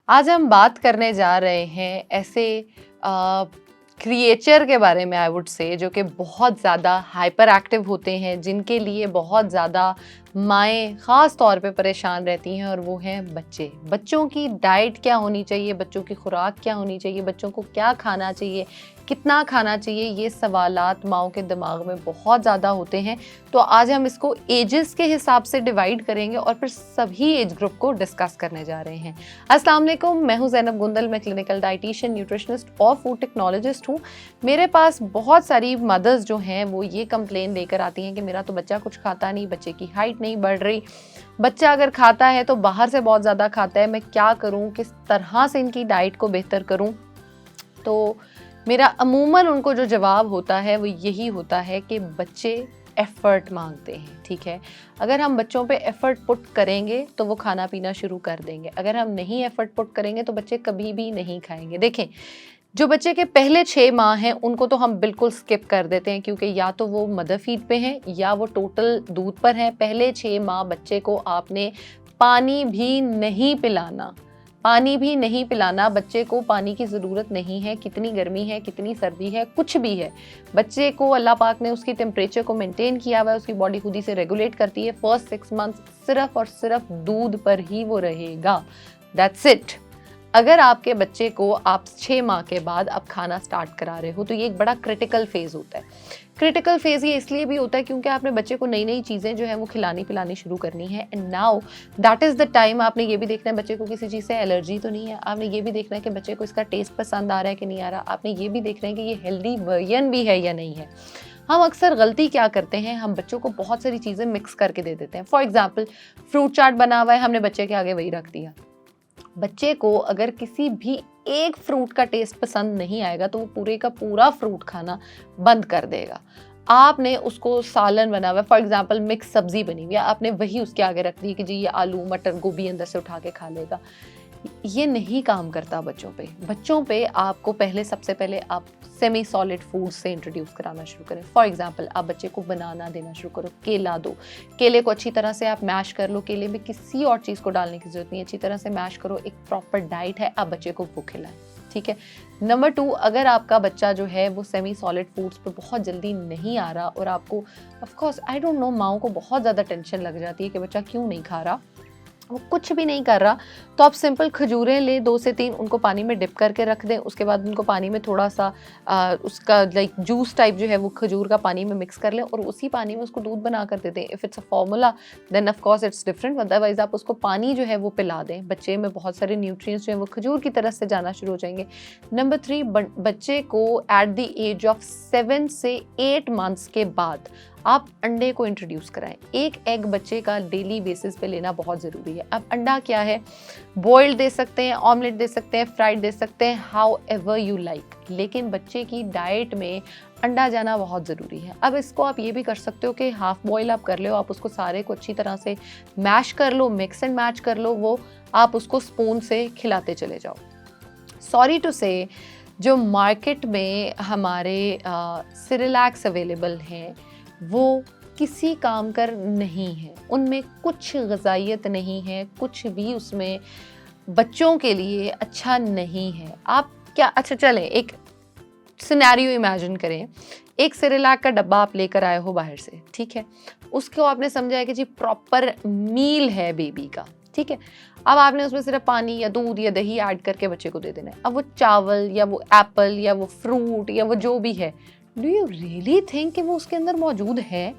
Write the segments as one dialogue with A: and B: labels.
A: आज हम बात करने जा रहे हैं ऐसे क्रिएचर के बारे में, आई वुड से, जो कि बहुत ज़्यादा हाइपर एक्टिव होते हैं, जिनके लिए बहुत ज़्यादा माएँ ख़ास तौर पे परेशान रहती हैं, और वो हैं बच्चे। बच्चों की डाइट क्या होनी चाहिए, बच्चों की खुराक क्या होनी चाहिए, बच्चों को क्या खाना चाहिए, कितना खाना चाहिए, ये सवालात माँओं के दिमाग में बहुत ज़्यादा होते हैं। तो आज हम इसको एजेस के हिसाब से डिवाइड करेंगे और फिर सभी एज ग्रुप को डिस्कस करने जा रहे हैं। अस्सलाम वालेकुम, मैं हूं ज़ैनब गुंदल, मैं क्लिनिकल डाइटिशियन, न्यूट्रिशनिस्ट और फूड टेक्नोलॉजिस्ट हूं। मेरे पास बहुत सारी मदर्स जो हैं वो ये कंप्लेन लेकर आती हैं कि मेरा तो बच्चा कुछ खाता नहीं, बच्चे की हाइट नहीं बढ़ रही, बच्चा अगर खाता है तो बाहर से बहुत ज़्यादा खाता है, मैं क्या करूँ, किस तरह से इनकी डाइट को बेहतर करूँ। तो मेरा अमूमन उनको जो जवाब होता है वो यही होता है कि बच्चे एफ़र्ट मांगते हैं। ठीक है, अगर हम बच्चों पे एफ़र्ट पुट करेंगे तो वो खाना पीना शुरू कर देंगे, अगर हम नहीं एफ़र्ट पुट करेंगे तो बच्चे कभी भी नहीं खाएंगे। देखें, जो बच्चे के पहले 6 माह हैं उनको तो हम बिल्कुल स्किप कर देते हैं, क्योंकि या तो वो मदर फीड पे हैं या वो टोटल दूध पर हैं। पहले 6 माह बच्चे को आपने पानी भी नहीं पिलाना, पानी भी नहीं पिलाना। बच्चे को पानी की ज़रूरत नहीं है, कितनी गर्मी है, कितनी सर्दी है, कुछ भी है, बच्चे को अल्लाह पाक ने उसकी टेम्परेचर को मेंटेन किया हुआ है, उसकी बॉडी खुद ही से रेगुलेट करती है। फर्स्ट 6 मंथ्स सिर्फ और सिर्फ दूध पर ही वो रहेगा, दैट्स इट। अगर आपके बच्चे को आप 6 माह के बाद आप खाना स्टार्ट करा रहे हो तो ये एक बड़ा क्रिटिकल फेज़ होता है। क्रिटिकल फेज़ ये इसलिए भी होता है क्योंकि आपने बच्चे को नई नई चीज़ें जो है वो खिलानी पिलानी शुरू करनी है। And now that is the time आपने ये भी देखना है बच्चे को किसी चीज़ से एलर्जी तो नहीं है, आपने ये भी देखना है कि बच्चे को इसका टेस्ट पसंद आ रहा है कि नहीं आ रहा, आपने ये भी देखना है कि ये हेल्दी वर्जन भी है या नहीं है। हम अक्सर गलती क्या करते हैं, हम बच्चों को बहुत सारी चीज़ें मिक्स करके दे देते हैं। फॉर एग्जाम्पल, फ्रूट चाट बना हुआ है, हमने बच्चे के आगे वही रख दिया। बच्चे को अगर किसी भी एक फ्रूट का टेस्ट पसंद नहीं आएगा तो वो पूरे का पूरा फ्रूट खाना बंद कर देगा। आपने उसको सालन बना हुआ है, फॉर एग्जांपल मिक्स सब्जी बनी हुई है, आपने वही उसके आगे रख दी कि जी ये आलू मटर गोभी अंदर से उठा के खा लेगा। ये नहीं काम करता बच्चों पे। बच्चों पे आपको सबसे पहले आप सेमी सॉलिड फूड से इंट्रोड्यूस कराना शुरू करें। फॉर एग्जांपल, आप बच्चे को बनाना देना शुरू करो, केला दो, केले को अच्छी तरह से आप मैश कर लो, केले में किसी और चीज़ को डालने की जरूरत नहीं है, अच्छी तरह से मैश करो, एक प्रॉपर डाइट है, आप बच्चे को वो खिलाएं। ठीक है। नंबर 2, अगर आपका बच्चा जो है वो सेमी सॉलिड फूड्स पे बहुत जल्दी नहीं आ रहा और आपको, of course I don't know, Mao को बहुत ज़्यादा टेंशन लग जाती है कि बच्चा क्यों नहीं खा रहा, वो कुछ भी नहीं कर रहा, तो आप सिंपल खजूरें ले 2 से 3, उनको पानी में डिप करके रख दें। उसके बाद उनको पानी में थोड़ा सा उसका लाइक जूस टाइप जो है वो खजूर का पानी में मिक्स कर लें और उसी पानी में उसको दूध बना कर दे दें। If it's a formula then of course it's different, otherwise आप उसको पानी जो है वो पिला दें। बच्चे में बहुत सारे न्यूट्रिएंट्स जो हैं वो खजूर की तरफ से जाना शुरू हो जाएंगे। नंबर 3, बच्चे को एट द एज ऑफ 7 से 8 मंथ्स के बाद आप अंडे को इंट्रोड्यूस कराएं। एक एग बच्चे का डेली बेसिस पे लेना बहुत ज़रूरी है। अब अंडा क्या है, बॉइल्ड दे सकते हैं, ऑमलेट दे सकते हैं, फ्राइड दे सकते हैं, हाउ एवर यू लाइक, लेकिन बच्चे की डाइट में अंडा जाना बहुत ज़रूरी है। अब इसको आप ये भी कर सकते हो कि हाफ बॉयल आप कर लो, आप उसको सारे को अच्छी तरह से मैश कर लो, मिक्स एंड मैच कर लो, वो आप उसको स्पून से खिलाते चले जाओ। सॉरी टू से, जो मार्केट में हमारे सिरिलैक्स अवेलेबल हैं वो किसी काम कर नहीं है, उनमें कुछ ग़िज़ाइयत नहीं है, कुछ भी उसमें बच्चों के लिए अच्छा नहीं है। आप क्या, अच्छा चलें एक सिनेरियो इमेजिन करें, एक सिरिलैक का डब्बा आप लेकर आए हो बाहर से, ठीक है, उसको आपने समझा है कि जी प्रॉपर मील है बेबी का, ठीक है। अब आपने उसमें सिर्फ पानी या दूध या दही ऐड करके बच्चे को दे देना है। अब वो चावल या वो एप्पल या वो फ्रूट या वो जो भी है, डू यू रियली थिंक कि वो उसके अंदर मौजूद है?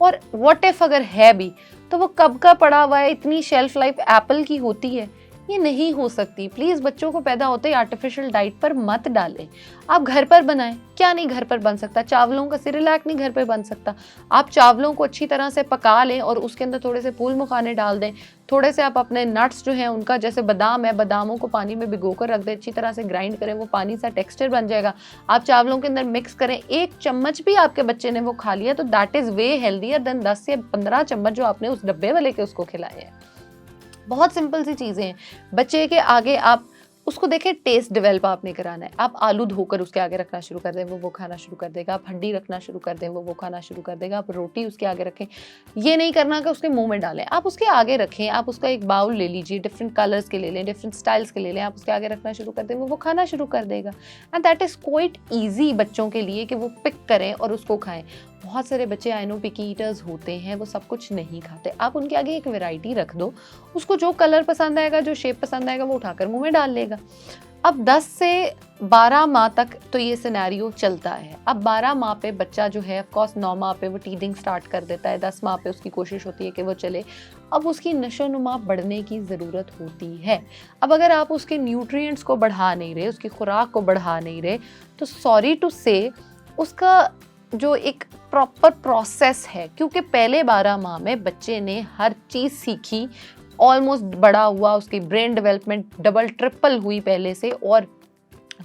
A: और व्हाट इफ अगर है भी तो वो कब का पड़ा हुआ है, इतनी शेल्फ लाइफ एप्पल की होती है? ये नहीं हो सकती। प्लीज़ बच्चों को पैदा होते ही आर्टिफिशियल डाइट पर मत डालें। आप घर पर बनाएं, क्या नहीं घर पर बन सकता? चावलों का सिरिलैक नहीं घर पर बन सकता? आप चावलों को अच्छी तरह से पका लें और उसके अंदर थोड़े से फूल मखाने डाल दें, थोड़े से आप अपने नट्स जो हैं उनका, जैसे बादाम है, बादामों को पानी में भिगो कर रख दें, अच्छी तरह से ग्राइंड करें, वो पानी सा टेक्सचर बन जाएगा, आप चावलों के अंदर मिक्स करें, 1 चम्मच भी आपके बच्चे ने वो खा लिया तो that is way healthier then 10 या 15 चम्मच जो आपने उस डब्बे वाले के उसको खिलाए हैं। बहुत सिंपल सी चीज़ें हैं। बच्चे के आगे आप उसको देखें, टेस्ट डेवलप आपने कराना है। आप आलू धोकर उसके आगे रखना शुरू कर दें, वो खाना शुरू कर देगा। आप हड्डी रखना शुरू कर दें, वो खाना शुरू कर देगा। आप रोटी उसके आगे रखें, ये नहीं करना कि उसके मुंह में डालें, आप उसके आगे रखें। आप उसका एक बाउल ले लीजिए, डिफरेंट कलर्स के ले लें, डिफरेंट स्टाइल्स के ले लें, आप उसके आगे रखना शुरू कर दें, वो खाना शुरू कर देगा। And that is quite easy बच्चों के लिए कि वो पिक करें और उसको खाएं। बहुत सारे बच्चे आई नो पिकी ईटर्स होते हैं, वो सब कुछ नहीं खाते। आप उनके आगे एक वैरायटी रख दो, उसको जो कलर पसंद आएगा, जो शेप पसंद आएगा, वो उठाकर मुंह में डाल लेगा। अब 10 से 12 माह तक तो ये सिनेरियो चलता है। अब 12 माह पे बच्चा जो है, ऑफ कोर्स 9 माह पे वो टीदिंग स्टार्ट कर देता है, 10 माह पे उसकी कोशिश होती है कि वो चले। अब उसकी नशोनुमा बढ़ने की ज़रूरत होती है। अब अगर आप उसके न्यूट्रिएंट्स को बढ़ा नहीं रहे, उसकी खुराक को बढ़ा नहीं रहे, तो सॉरी टू से उसका जो एक प्रॉपर प्रोसेस है, क्योंकि पहले 12 माह में बच्चे ने हर चीज़ सीखी, ऑलमोस्ट बड़ा हुआ, उसकी ब्रेन डेवलपमेंट डबल ट्रिपल हुई पहले से, और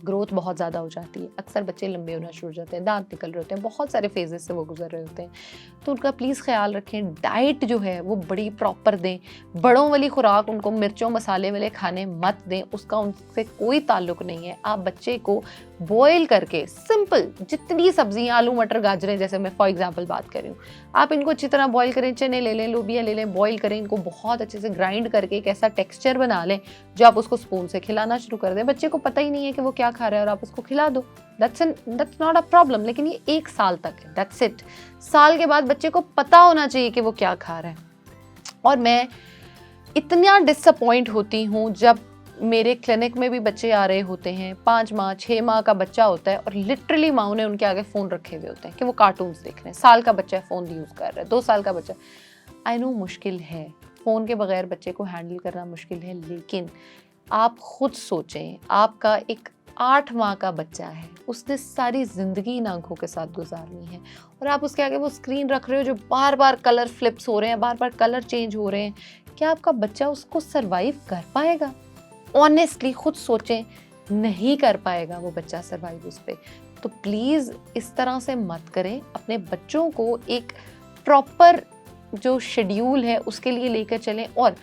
A: ग्रोथ बहुत ज़्यादा हो जाती है। अक्सर बच्चे लंबे होना शुरू हो जाते हैं, दांत निकल रहे होते हैं, बहुत सारे फेजेस से वो गुजर रहे होते हैं। तो उनका प्लीज़ ख्याल रखें, डाइट जो है वो बड़ी प्रॉपर दें। बड़ों वाली खुराक उनको मिर्चों मसाले वाले खाने मत दें, उसका उनसे कोई ताल्लुक नहीं है। आप बच्चे को बॉयल करके सिंपल जितनी सब्जियां, आलू मटर गाजरें, जैसे मैं फॉर एग्जांपल बात कर रही हूँ, आप इनको अच्छी तरह बॉयल करें। चने ले लें, लोबिया ले लें, बॉयल करें, इनको बहुत अच्छे से ग्राइंड करके एक ऐसा टेक्सचर बना लें जो आप उसको स्पून से खिलाना शुरू कर दें। बच्चे को पता ही नहीं है कि वो क्या खा रहा है और आप उसको खिला दो, दैट्स नॉट अ प्रॉब्लम। लेकिन ये 1 साल तक है, दैट्स इट। साल के बाद बच्चे को पता होना चाहिए कि वो क्या खा रहा है। और मैं इतना डिसअपॉइंट होती हूँ जब मेरे क्लिनिक में भी बच्चे आ रहे होते हैं, 5 माह 6 माह का बच्चा होता है और लिटरली माँ ने उनके आगे फ़ोन रखे हुए होते हैं कि वो कार्टून्स देख रहे हैं। साल का बच्चा फ़ोन यूज़ कर रहा है, 2 साल का बच्चा। आई नो मुश्किल है, फ़ोन के बगैर बच्चे को हैंडल करना मुश्किल है, लेकिन आप खुद सोचें, आपका एक 8 माह का बच्चा है, उसने सारी ज़िंदगी इन आँखों के साथ गुजारनी है, और आप उसके आगे वो स्क्रीन रख रहे हो जो बार बार कलर फ्लिप्स हो रहे हैं, बार बार कलर चेंज हो रहे हैं। क्या आपका बच्चा उसको सर्वाइव कर पाएगा? ऑनेस्टली खुद सोचें, नहीं कर पाएगा वो बच्चा सर्वाइव उस पर। तो प्लीज़ इस तरह से मत करें। अपने बच्चों को एक प्रॉपर जो शेड्यूल है उसके लिए लेकर चलें। और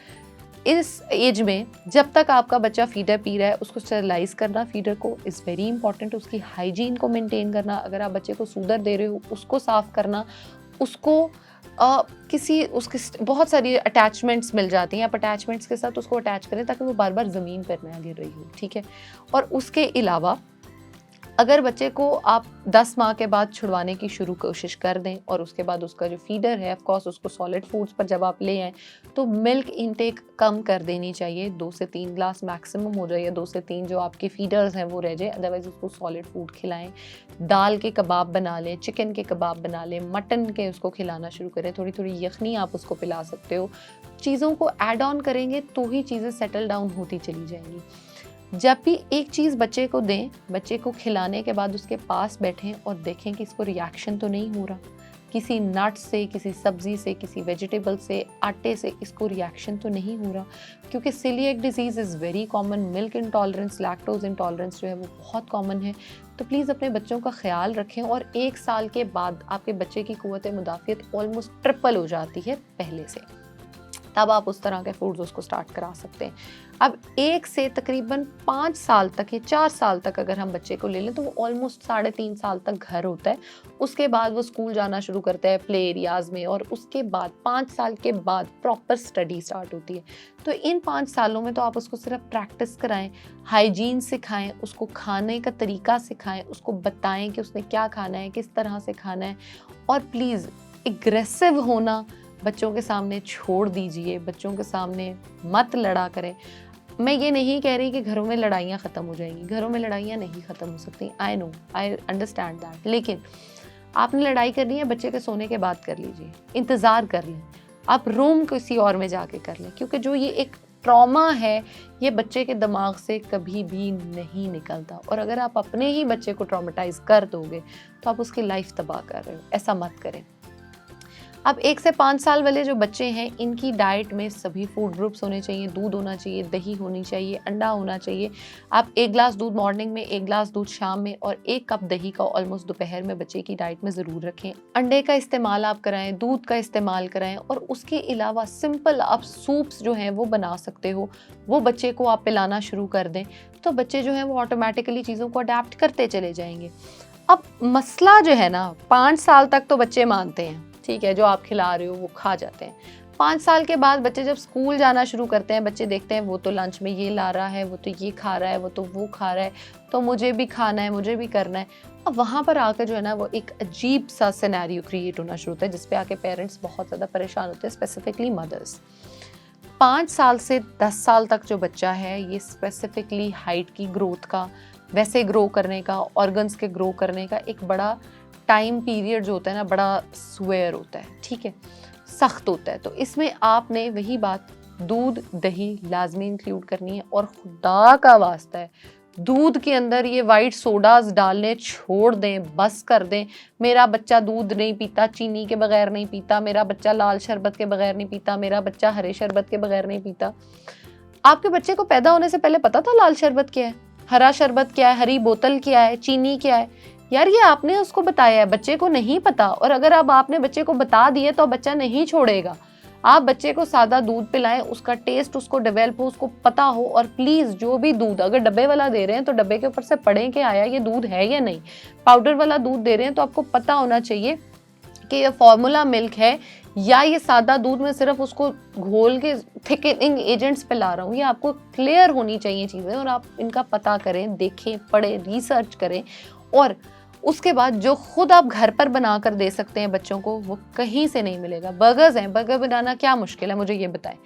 A: इस एज में जब तक आपका बच्चा फीडर पी रहा है, उसको स्टरलाइज करना फीडर को इज़ वेरी इंपॉर्टेंट। उसकी हाइजीन को मेंटेन करना, अगर आप बच्चे को सूदर दे रहे हो उसको साफ़ करना, उसको उसकी बहुत सारी अटैचमेंट्स मिल जाती हैं, आप अटैचमेंट्स के साथ उसको अटैच करें ताकि वो बार बार ज़मीन पर ना गिर रही हो, ठीक है। और उसके अलावा अगर बच्चे को आप 10 माह के बाद छुड़वाने की शुरू कोशिश कर दें, और उसके बाद उसका जो फीडर है, ऑफ कोर्स उसको सॉलिड फूड्स पर जब आप ले आएँ तो मिल्क इनटेक कम कर देनी चाहिए। 2 से 3 ग्लास मैक्सिमम हो जाए, या 2 से 3 जो आपके फीडर्स हैं वो रह जाए, अदरवाइज़ उसको सॉलिड फूड खिलाएं। दाल के कबाब बना लें, चिकन के कबाब बना लें, मटन के उसको खिलाना शुरू करें। थोड़ी थोड़ी यखनी आप उसको पिला सकते हो। चीज़ों को ऐड ऑन करेंगे तो ही चीज़ें सेटल डाउन होती चली जाएंगी। जब भी एक चीज़ बच्चे को दें, बच्चे को खिलाने के बाद उसके पास बैठें और देखें कि इसको रिएक्शन तो नहीं हो रहा। किसी नट से, किसी सब्ज़ी से, किसी वेजिटेबल से, आटे से इसको रिएक्शन तो नहीं हो रहा, क्योंकि celiac disease is very common. Milk intolerance, lactose intolerance जो है वो बहुत कॉमन है। तो प्लीज़ अपने बच्चों का ख्याल रखें। और 1 साल के बाद आपके बच्चे की क़ुव्वत मुदाफ़ियत ऑलमोस्ट ट्रिपल हो जाती है पहले से, तब आप उस तरह के फूड्स उसको स्टार्ट करा सकते हैं। अब 1 से तकरीबन 5 साल तक या 4 साल तक अगर हम बच्चे को ले लें तो वो ऑलमोस्ट 3.5 साल तक घर होता है। उसके बाद वो स्कूल जाना शुरू करता है प्ले एरियाज़ में, और उसके बाद 5 साल के बाद प्रॉपर स्टडी स्टार्ट होती है। तो इन 5 सालों में तो आप उसको सिर्फ प्रैक्टिस कराएं, हाइजीन सिखाएं, उसको खाने का तरीका सिखाएं, उसको बताएं कि उसने क्या खाना है, किस तरह से खाना है। और प्लीज़ एग्रेसिव होना बच्चों के सामने छोड़ दीजिए, बच्चों के सामने मत लड़ा करें। मैं ये नहीं कह रही कि घरों में लड़ाइयाँ ख़त्म हो जाएंगी, घरों में लड़ाइयाँ नहीं ख़त्म हो सकती, I know, I understand that. लेकिन आपने लड़ाई करनी है, बच्चे के सोने के बाद कर लीजिए, इंतज़ार कर लें, आप रूम किसी और में जाके कर लें, क्योंकि जो ये एक ट्रॉमा है ये बच्चे के दिमाग से कभी भी नहीं निकलता। और अगर आप अपने ही बच्चे को ट्रॉमेटाइज़ कर दोगे तो आप उसकी लाइफ तबाह कर रहे हो, ऐसा मत करें। अब 1 से 5 साल वाले जो बच्चे हैं, इनकी डाइट में सभी फूड ग्रुप्स होने चाहिए, दूध होना चाहिए, दही होनी चाहिए, अंडा होना चाहिए। आप 1 ग्लास दूध मॉर्निंग में, 1 ग्लास दूध शाम में और 1 कप दही का ऑलमोस्ट दोपहर में बच्चे की डाइट में ज़रूर रखें। अंडे का इस्तेमाल आप कराएं, दूध का इस्तेमाल कराएं और उसके अलावा सिंपल आप सूप्स जो हैं वो बना सकते हो, वो बच्चे को आप पिलाना शुरू कर दें, तो बच्चे जो हैं वो ऑटोमेटिकली चीज़ों को अडेप्ट करते चले जाएंगे। अब मसला जो है ना, 5 साल तक तो बच्चे मानते हैं, ठीक है, जो आप खिला रहे हो वो खा जाते हैं। 5 साल के बाद बच्चे जब स्कूल जाना शुरू करते हैं, बच्चे देखते हैं वो तो लंच में ये ला रहा है, वो तो ये खा रहा है, वो तो वो खा रहा है, तो मुझे भी खाना है, मुझे भी करना है। अब वहाँ पर आकर जो है ना वो एक अजीब सा सिनेरियो क्रिएट होना शुरू होता है, जिस पे आके पेरेंट्स बहुत ज़्यादा परेशान होते हैं, स्पेसिफिकली मदर्स। 5 साल से 10 साल तक जो बच्चा है, ये स्पेसिफिकली हाइट की ग्रोथ का, वैसे ग्रो करने का, ऑर्गन्स के ग्रो करने का एक बड़ा टाइम पीरियड जो होता है ना, बड़ा स्वेयर होता है, ठीक है, सख्त होता है। तो इसमें आपने वही बात, दूध दही लाजमी इंक्लूड करनी है। और खुदा का वास्ता है, दूध के अंदर ये वाइट सोडास डालने छोड़ दें, बस कर दें। मेरा बच्चा दूध नहीं पीता, चीनी के बगैर नहीं पीता, मेरा बच्चा लाल शरबत के बगैर नहीं पीता, मेरा बच्चा हरे शरबत के बगैर नहीं पीता। आपके बच्चे को पैदा होने से पहले पता था लाल शरबत क्या है, हरा शरबत क्या है, हरी बोतल क्या है, चीनी क्या है? यार ये आपने उसको बताया है, बच्चे को नहीं पता। और अगर अब आपने बच्चे को बता दिए तो बच्चा नहीं छोड़ेगा। आप बच्चे को सादा दूध पिलाएं, उसका टेस्ट उसको डेवलप हो, उसको पता हो। और प्लीज जो भी दूध अगर डब्बे वाला दे रहे हैं तो डब्बे के ऊपर से पढ़ें कि आया ये दूध है या नहीं। पाउडर वाला दूध दे रहे हैं तो आपको पता होना चाहिए कि ये फॉर्मूला मिल्क है या ये सादा दूध में सिर्फ उसको घोल के थिकनिंग एजेंट्स पे ला रहा हूँ। ये आपको क्लियर होनी चाहिए चीज़ें, और आप इनका पता करें, देखें, पढ़ें, रिसर्च करें। और उसके बाद जो खुद आप घर पर बना कर दे सकते हैं बच्चों को, वो कहीं से नहीं मिलेगा। बर्गर्स हैं, बर्गर बनाना क्या मुश्किल है, मुझे ये बताएं।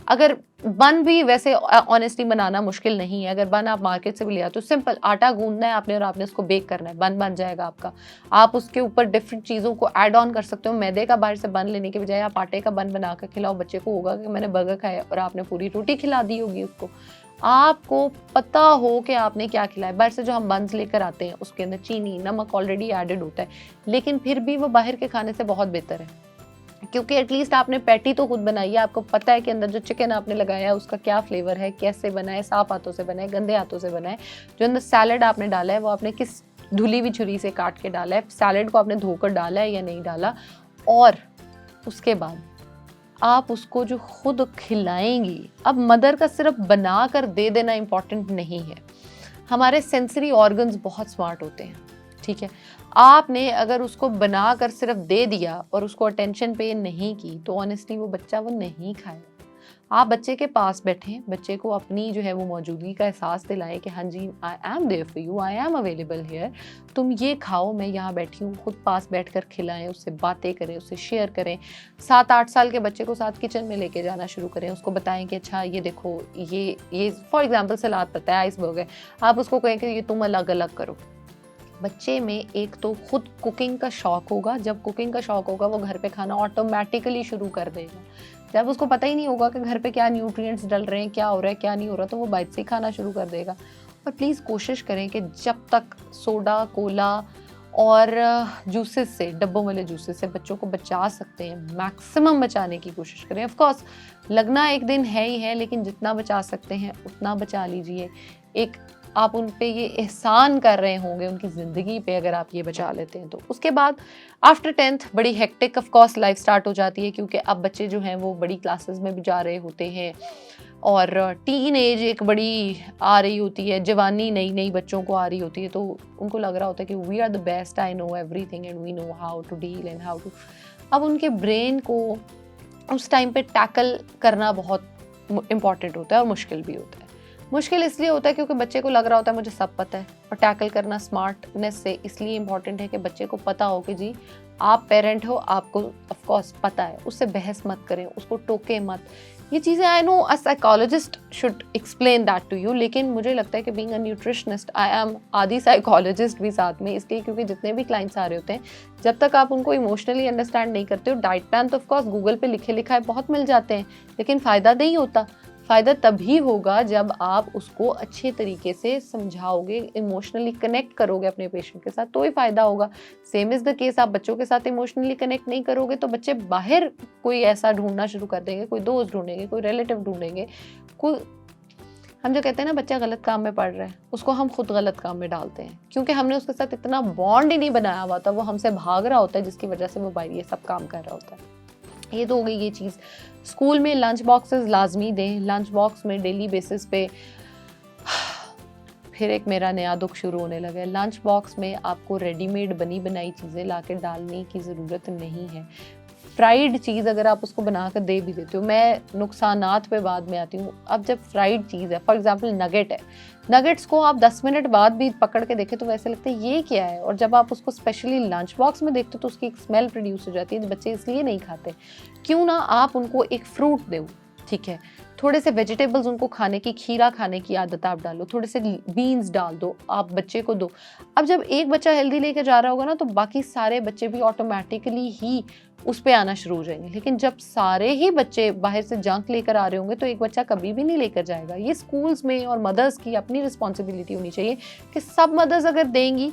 A: अगर बन भी वैसे ऑनेस्टली बनाना मुश्किल नहीं है, अगर बन आप मार्केट से भी ले आते हो, सिंपल आटा गूंदना है आपने और आपने उसको बेक करना है, बन बन जाएगा आपका। आप उसके ऊपर डिफरेंट चीज़ों को ऐड ऑन कर सकते हो। मैदे का बाहर से बन लेने के बजाय आप आटे का बन बना कर खिलाओ बच्चे को, होगा कि मैंने बर्गर खाया, और आपने पूरी रोटी खिला दी होगी उसको। आपको पता हो कि आपने क्या खिलाया। बाहर से जो हम बंस लेकर आते हैं उसके अंदर चीनी नमक ऑलरेडी एडेड होता है, लेकिन फिर भी वो बाहर के खाने से बहुत बेहतर है, क्योंकि एटलीस्ट आपने पैटी तो खुद बनाई है। आपको पता है कि अंदर जो चिकन आपने लगाया है उसका क्या फ्लेवर है, कैसे बना है, साफ हाथों से बना है, गंदे हाथों से बना है। जो अंदर सैलड आपने डाला है वो आपने किस धुली हुई छुरी से काट के डाला है, सैलड को आपने धोकर डाला है या नहीं डाला। और उसके बाद आप उसको जो खुद खिलाएंगी, अब मदर का सिर्फ बना कर दे देना इम्पॉर्टेंट नहीं है। हमारे सेंसरी ऑर्गन्स बहुत स्मार्ट होते हैं, ठीक है। आपने अगर उसको बना कर सिर्फ दे दिया और उसको अटेंशन पे नहीं की तो ऑनेस्टली वो बच्चा वो नहीं खाएगा। आप बच्चे के पास बैठें, बच्चे को अपनी जो है वो मौजूदगी का एहसास दिलाएं कि हाँ जी, I am there for you, I am available here, तुम ये खाओ, मैं यहाँ बैठी हूँ। खुद पास बैठकर खिलाएं, उससे बातें करें, उससे शेयर करें। 7-8 साल के बच्चे को साथ किचन में लेके जाना शुरू करें, उसको बताएं कि अच्छा ये देखो, ये फॉर एग्जाम्पल सलाद पता है, आइसबर्ग है, आप उसको कहें कि ये तुम अलग अलग करो। बच्चे में एक तो खुद कुकिंग का शौक होगा, जब कुकिंग का शौक होगा वो घर पे खाना ऑटोमेटिकली शुरू कर देगा। जब उसको पता ही नहीं होगा कि घर पे क्या न्यूट्रिएंट्स डल रहे हैं, क्या हो रहा है, क्या नहीं हो रहा, तो वो बाहर से ही खाना शुरू कर देगा। और प्लीज़ कोशिश करें कि जब तक सोडा कोला और जूसेस से, डब्बों वाले जूसेस से बच्चों को बचा सकते हैं, मैक्सिमम बचाने की कोशिश करें। ऑफ कोर्स लगना एक दिन है ही है, लेकिन जितना बचा सकते हैं उतना बचा लीजिए। एक आप उन पे ये एहसान कर रहे होंगे उनकी ज़िंदगी पे अगर आप ये बचा लेते हैं तो। उसके बाद आफ्टर 10th बड़ी hectic of course life start हो जाती है, क्योंकि अब बच्चे जो हैं वो बड़ी क्लासेस में भी जा रहे होते हैं और टीन एज एक बड़ी आ रही होती है, जवानी नई नई बच्चों को आ रही होती है, तो उनको लग रहा होता है कि we are the best, I know everything and we know how to deal and how to. अब उनके ब्रेन को उस टाइम पे टैकल करना बहुत इम्पॉर्टेंट होता है और मुश्किल भी होता है। मुश्किल इसलिए होता है क्योंकि बच्चे को लग रहा होता है मुझे सब पता है, और टैकल करना स्मार्टनेस से इसलिए इम्पॉर्टेंट है कि बच्चे को पता हो कि जी आप पेरेंट हो, आपको ऑफ कोर्स पता है। उससे बहस मत करें, उसको टोके मत। ये चीज़ें I know a psychologist should explain that to you, लेकिन मुझे लगता है कि being a nutritionist I am आदि साइकोलॉजिस्ट भी साथ में, इसलिए क्योंकि जितने भी क्लाइंट्स आ रहे होते हैं जब तक आप उनको इमोशनली अंडरस्टैंड नहीं करते हो, डाइट प्लान तो ऑफ कोर्स गूगल पे लिखे लिखा है बहुत मिल जाते हैं, लेकिन फ़ायदा नहीं होता। फ़ायदा तभी होगा जब आप उसको अच्छे तरीके से समझाओगे, इमोशनली कनेक्ट करोगे अपने पेशेंट के साथ, तो ही फ़ायदा होगा। सेम इज़ द केस, आप बच्चों के साथ इमोशनली कनेक्ट नहीं करोगे तो बच्चे बाहर कोई ऐसा ढूँढना शुरू कर देंगे, कोई दोस्त ढूँढेंगे, कोई रिलेटिव ढूँढेंगे, कोई हम जो कहते हैं ना बच्चा गलत काम में पड़ रहा है, उसको हम खुद गलत काम में डालते हैं क्योंकि हमने उसके साथ इतना बॉन्ड ही नहीं बनाया हुआ था, वो हमसे भाग रहा होता है जिसकी वजह से वो बाहर ये सब काम कर रहा होता है। ये तो हो गई ये चीज़। स्कूल में लंच बॉक्सेस लाजमी दें, लंच बॉक्स में डेली बेसिस पे फिर एक मेरा नया दुख शुरू होने लगा है। लंच बॉक्स में आपको रेडीमेड बनी बनाई चीज़ें ला के डालने की ज़रूरत नहीं है। फ्राइड चीज़ अगर आप उसको बना कर दे भी देते हो, मैं नुकसानात पे बाद में आती हूँ। अब जब फ्राइड चीज़ है, फॉर एग्जांपल नगेट है, नगेट्स को आप 10 मिनट बाद भी पकड़ के देखें तो वैसे लगता है ये क्या है, और जब आप उसको स्पेशली लंच बॉक्स में देखते हो तो उसकी एक स्मेल प्रोड्यूस हो जाती है, बच्चे इसलिए नहीं खाते। क्यों ना आप उनको एक फ्रूट दो, ठीक है, थोड़े से वेजिटेबल्स उनको खाने की, खीरा खाने की आदत आप डालो, थोड़े से बीन्स डाल दो, आप बच्चे को दो। अब जब एक बच्चा हेल्दी लेके जा रहा होगा ना तो बाकी सारे बच्चे भी ऑटोमेटिकली ही उस पे आना शुरू हो जाएंगे। लेकिन जब सारे ही बच्चे बाहर से जंक लेकर आ रहे होंगे तो एक बच्चा कभी भी नहीं लेकर जाएगा। ये स्कूल्स में और मदर्स की अपनी रिस्पॉन्सिबिलिटी होनी चाहिए कि सब मदर्स अगर देंगी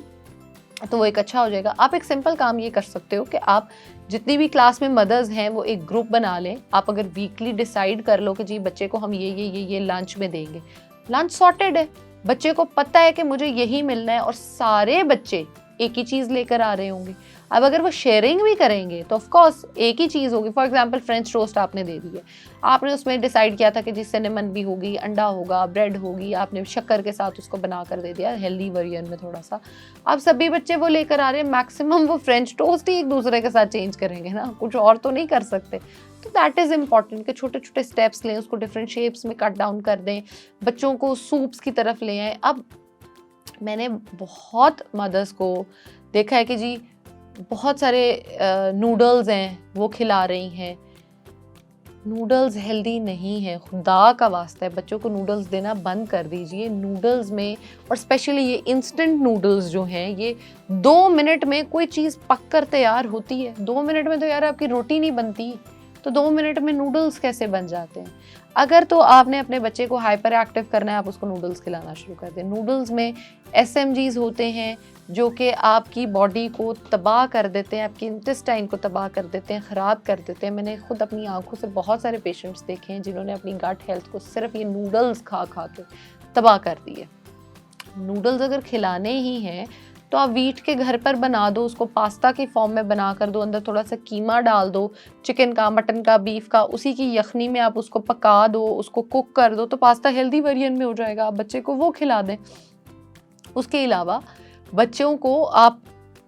A: तो वो एक अच्छा हो जाएगा। आप एक सिंपल काम ये कर सकते हो कि आप जितनी भी क्लास में मदर्स हैं वो एक ग्रुप बना लें। आप अगर वीकली डिसाइड कर लो कि जी बच्चे को हम ये लंच में देंगे, लंच सॉर्टेड है, बच्चे को पता है कि मुझे यही मिलना है और सारे बच्चे एक ही चीज़ लेकर आ रहे होंगे। अब अगर वो शेयरिंग भी करेंगे तो ऑफ कोर्स एक ही चीज़ होगी। फॉर एग्जांपल फ्रेंच टोस्ट आपने दे दी है, आपने उसमें डिसाइड किया था कि जी सिनेमन भी होगी, अंडा होगा, ब्रेड होगी, आपने शक्कर के साथ उसको बना कर दे दिया हेल्दी वर्जन में थोड़ा सा। अब सभी बच्चे वो लेकर आ रहे हैं, मैक्सिमम वो फ्रेंच टोस्ट ही एक दूसरे के साथ चेंज करेंगे ना, कुछ और तो नहीं कर सकते। तो दैट इज़ इम्पॉर्टेंट कि छोटे छोटे स्टेप्स लें, उसको डिफरेंट शेप्स में कट डाउन कर दें, बच्चों को सूप्स की तरफ ले आएँ। अब मैंने बहुत मदर्स को देखा है कि जी बहुत सारे नूडल्स हैं वो खिला रही हैं। नूडल्स हेल्दी नहीं है, खुदा का वास्ता है बच्चों को नूडल्स देना बंद कर दीजिए। नूडल्स में और स्पेशली ये इंस्टेंट नूडल्स जो हैं, ये 2 मिनट में कोई चीज़ पक कर तैयार होती है। 2 मिनट में तो यार आपकी रोटी नहीं बनती, तो 2 मिनट में नूडल्स कैसे बन जाते हैं। अगर तो आपने अपने बच्चे को हाइपर एक्टिव करना है, आप उसको नूडल्स खिलाना शुरू कर दें। नूडल्स में SMGs होते हैं जो कि आपकी बॉडी को तबाह कर देते हैं, आपकी इंटेस्टाइन को तबाह कर देते हैं, ख़राब कर देते हैं। मैंने खुद अपनी आंखों से बहुत सारे पेशेंट्स देखे हैं जिन्होंने अपनी गट हेल्थ को सिर्फ ये नूडल्स खा खा के तबाह कर दी है। नूडल्स अगर खिलाने ही हैं तो आप व्हीट के घर पर बना दो, उसको पास्ता की फॉर्म में बना कर दो, अंदर थोड़ा सा कीमा डाल दो, चिकन का, मटन का, बीफ का, उसी की यखनी में आप उसको पका दो, उसको कुक कर दो, तो पास्ता हेल्दी वेरिएंट में हो जाएगा। आप बच्चे को वो खिला दें। उसके अलावा बच्चों को आप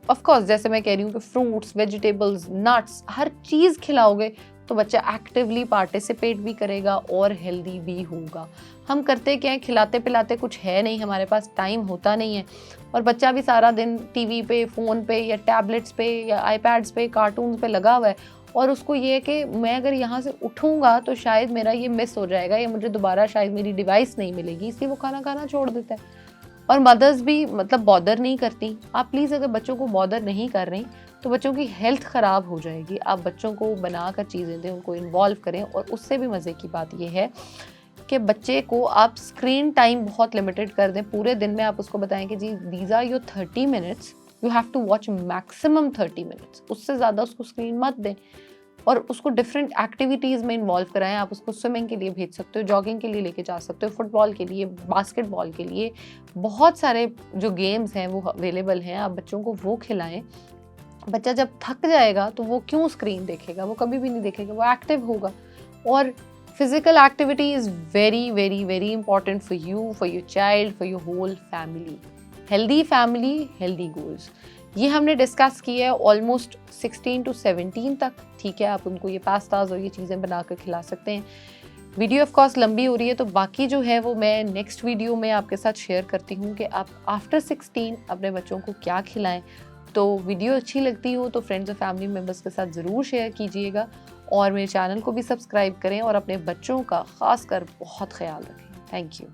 A: ऑफ कोर्स जैसे मैं कह रही हूँ कि फ्रूट्स, वेजिटेबल्स, नट्स, हर चीज़ खिलाओगे तो बच्चा एक्टिवली पार्टिसिपेट भी करेगा और हेल्दी भी होगा। हम करते क्या है, खिलाते पिलाते कुछ है नहीं, हमारे पास टाइम होता नहीं है, और बच्चा भी सारा दिन टीवी पे, फ़ोन पे या टैबलेट्स पे या आईपैड्स पे, कार्टून्स पे लगा हुआ है, और उसको ये है कि मैं अगर यहाँ से उठूँगा तो शायद मेरा ये मिस हो जाएगा या मुझे दोबारा शायद मेरी डिवाइस नहीं मिलेगी, इसलिए वो खाना खाना छोड़ देता है। और मदर्स भी मतलब बॉदर नहीं करती। आप प्लीज़ अगर बच्चों को बॉदर नहीं कर रही तो बच्चों की हेल्थ ख़राब हो जाएगी। आप बच्चों को बनाकर चीज़ें दें, उनको इन्वॉल्व करें। और उससे भी मज़े की बात यह है कि बच्चे को आप स्क्रीन टाइम बहुत लिमिटेड कर दें। पूरे दिन में आप उसको बताएं कि जी these are your 30 minutes, you have to watch maximum 30 minutes, उससे ज़्यादा उसको स्क्रीन मत दें। और उसको डिफरेंट एक्टिविटीज़ में इन्वॉल्व कराएं। आप उसको स्विमिंग के लिए भेज सकते हो, जॉगिंग के लिए लेके जा सकते हो, फुटबॉल के लिए, बास्केटबॉल के लिए, बहुत सारे जो गेम्स हैं वो अवेलेबल हैं। आप बच्चों को वो खिलाएं। बच्चा जब थक जाएगा तो वो क्यों स्क्रीन देखेगा, वो कभी भी नहीं देखेगा, वो एक्टिव होगा। और physical activity is very very very important for you, for your child, for your whole family. Healthy family, healthy goals, ये हमने डिस्कस किया है ऑलमोस्ट 16 to 17 तक। ठीक है, आप उनको ये पास्ताज और ये चीज़ें बनाकर खिला सकते हैं। वीडियो ऑफ कोर्स लंबी हो रही है तो बाकी जो है वो मैं नेक्स्ट वीडियो में आपके साथ शेयर करती हूँ कि आप आफ्टर 16 अपने बच्चों को क्या खिलाएं। तो वीडियो अच्छी लगती हो तो फ्रेंड्स और फैमिली मेम्बर्स के साथ ज़रूर शेयर कीजिएगा, और मेरे चैनल को भी सब्सक्राइब करें और अपने बच्चों का ख़ास कर बहुत ख्याल रखें। Thank you.